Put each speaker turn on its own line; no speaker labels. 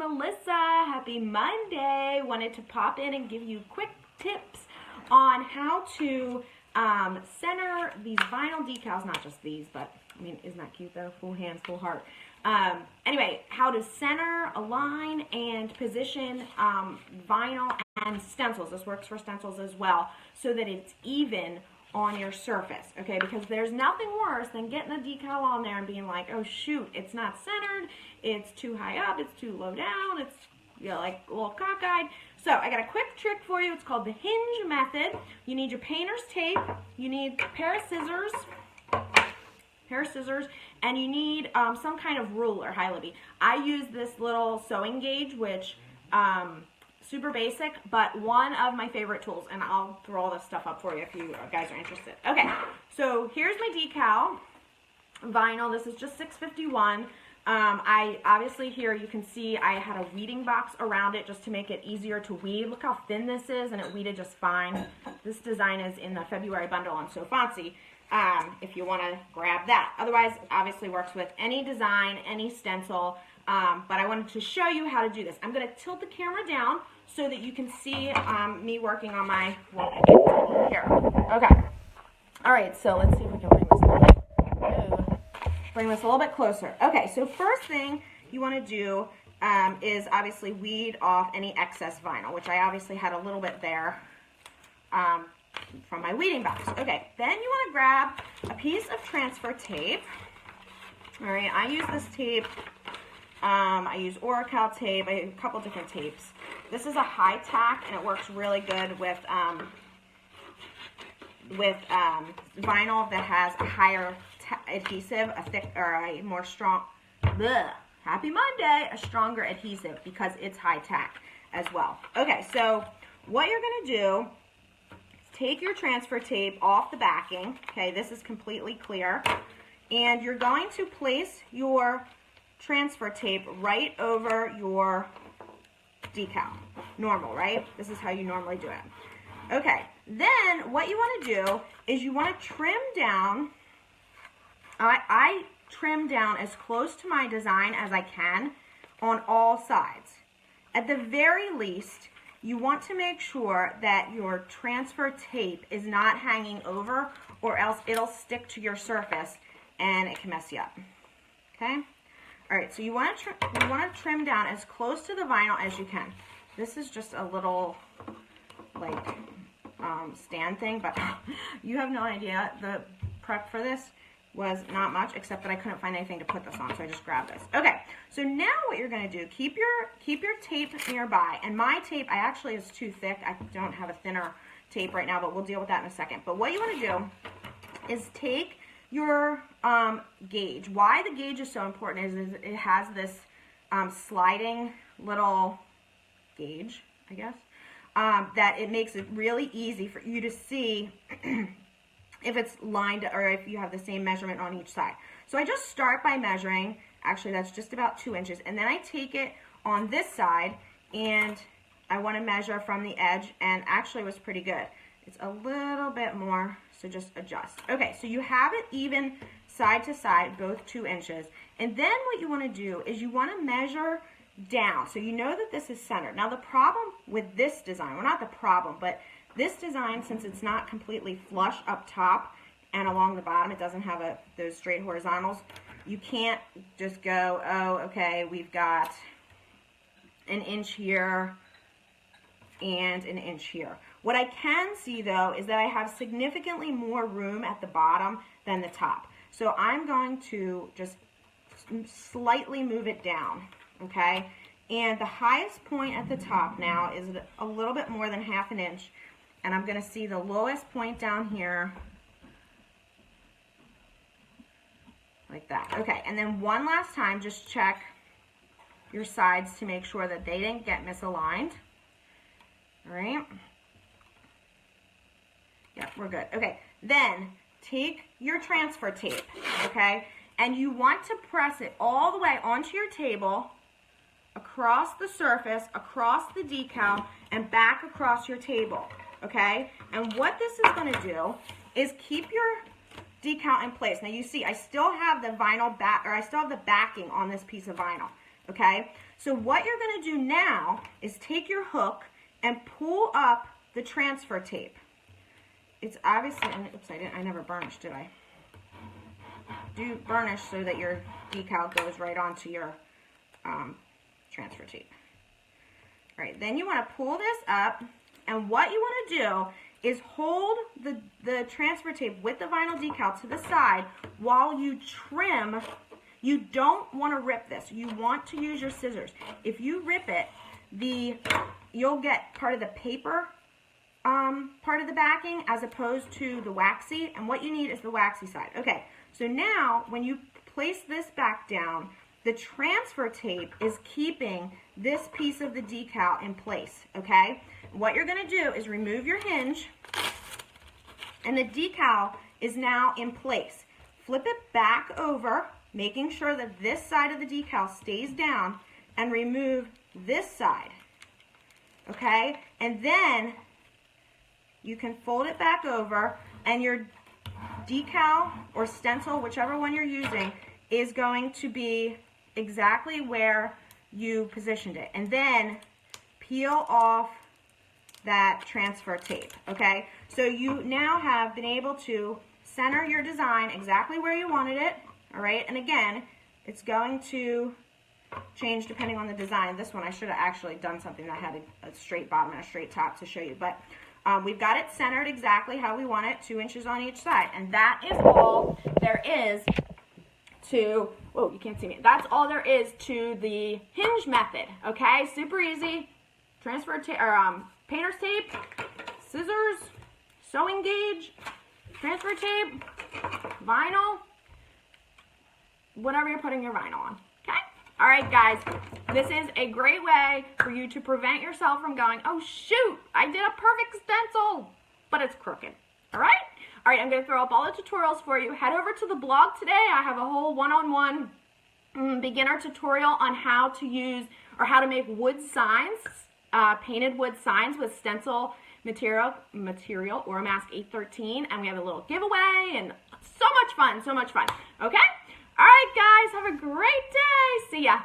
Melissa. Happy Monday. Wanted to pop in and give you quick tips on how to center these vinyl decals. Not just these, but I mean, isn't that cute though? Full hands, full heart. Anyway, how to center, align, and position vinyl and stencils. This works for stencils as well, so that it's even on your surface, okay? Because there's nothing worse than getting a decal on there and being like, oh shoot, it's not centered, it's too high up, it's too low down, it's, you know, like a little cockeyed. So I got a quick trick for you. It's called the Hinge method. You need your painter's tape, you need a pair of scissors, and you need some kind of ruler, hi Libby. I use this little sewing gauge, which super basic, but one of my favorite tools, and I'll throw all this stuff up for you if you guys are interested. Okay, so here's my decal vinyl. This is just 651. I obviously, here you can see I had a weeding box around it just to make it easier to weed. Look how thin this is, and it weeded just fine. This design is in the February bundle on Fontsy, if you want to grab that. Otherwise, obviously works with any design, any stencil, but I wanted to show you how to do this. I'm going to tilt the camera down so that you can see me working on my here. Okay. All right, so let's see if we can bring this a little bit closer. Okay, so first thing you want to do is obviously weed off any excess vinyl, which I obviously had a little bit there from my weeding box. Okay, then you want to grab a piece of transfer tape. All right, I use this tape. I use Oracal tape. I use a couple different tapes. This is a high tack, and it works really good with vinyl that has a higher adhesive, a thick or a more strong. Happy Monday! A stronger adhesive because it's high tack as well. Okay, so what you're going to do is take your transfer tape off the backing. Okay, this is completely clear, and you're going to place your transfer tape right over your decal. Normal, right? This is how you normally do it. Okay, then what you want to do is you want to trim down. I trim down as close to my design as I can on all sides. At the very least, you want to make sure that your transfer tape is not hanging over, or else it'll stick to your surface and it can mess you up. Okay? All right, so you want to trim down as close to the vinyl as you can. This is just a little like stand thing, but you have no idea. The prep for this was not much, except that I couldn't find anything to put this on, so I just grabbed this. Okay, so now what you're going to do, keep your tape nearby. And my tape, I actually is too thick. I don't have a thinner tape right now, but we'll deal with that in a second. But what you want to do is take your gauge. Why the gauge is so important is it has this sliding little gauge, I guess, that it makes it really easy for you to see if it's lined or if you have the same measurement on each side. So I just start by measuring. Actually, that's just about 2 inches. And then I take it on this side and I want to measure from the edge, and actually it was pretty good. It's a little bit more, so just adjust. Okay, so you have it even side to side, both 2 inches. And then what you want to do is you want to measure down, so you know that this is centered. Now the problem with this design, well, not the problem, but this design, since it's not completely flush up top and along the bottom, it doesn't have those straight horizontals, you can't just go, oh, okay, we've got an inch here and an inch here. What I can see, though, is that I have significantly more room at the bottom than the top. So I'm going to just slightly move it down, okay? And the highest point at the top now is a little bit more than ½ inch. And I'm going to see the lowest point down here, like that. Okay, and then one last time, just check your sides to make sure that they didn't get misaligned. All right? Yeah, we're good. Okay, then take your transfer tape, okay? And you want to press it all the way onto your table, across the surface, across the decal, and back across your table. Okay, and what this is going to do is keep your decal in place. Now you see I still have the vinyl back, or I still have the backing on this piece of vinyl. okay? So what you're going to do now is take your hook and pull up the transfer tape. It's obviously, oops, I never burnished, did I? Do burnish so that your decal goes right onto your transfer tape. All right, then you want to pull this up, and what you want to do is hold the transfer tape with the vinyl decal to the side while you trim. You don't want to rip this. You want to use your scissors. If you rip it, you'll get part of the paper part of the backing as opposed to the waxy, and what you need is the waxy side. Okay, so now when you place this back down, the transfer tape is keeping this piece of the decal in place, okay? What you're going to do is remove your hinge, and the decal is now in place. Flip it back over, making sure that this side of the decal stays down, and remove this side, okay? And then you can fold it back over, and your decal or stencil, whichever one you're using, is going to be exactly where you positioned it. And then peel off that transfer tape, okay? So you now have been able to center your design exactly where you wanted it, all right? And again, it's going to change depending on the design. This one I should have actually done something that had a straight bottom and a straight top to show you, but we've got it centered exactly how we want it, 2 inches on each side. And that is all there is to, whoa, you can't see me. That's all there is to the hinge method, okay? Super easy. Transfer tape, or painter's tape, scissors, sewing gauge, transfer tape, vinyl, whatever you're putting your vinyl on, okay? All right, guys, this is a great way for you to prevent yourself from going, oh, shoot, I did a perfect stencil, but it's crooked, all right? All right, I'm going to throw up all the tutorials for you. Head over to the blog today. I have a whole one-on-one beginner tutorial on how to use or how to make wood signs, painted wood signs with stencil material or mask 813, and we have a little giveaway and so much fun, okay? All right, guys, have a great day. See ya.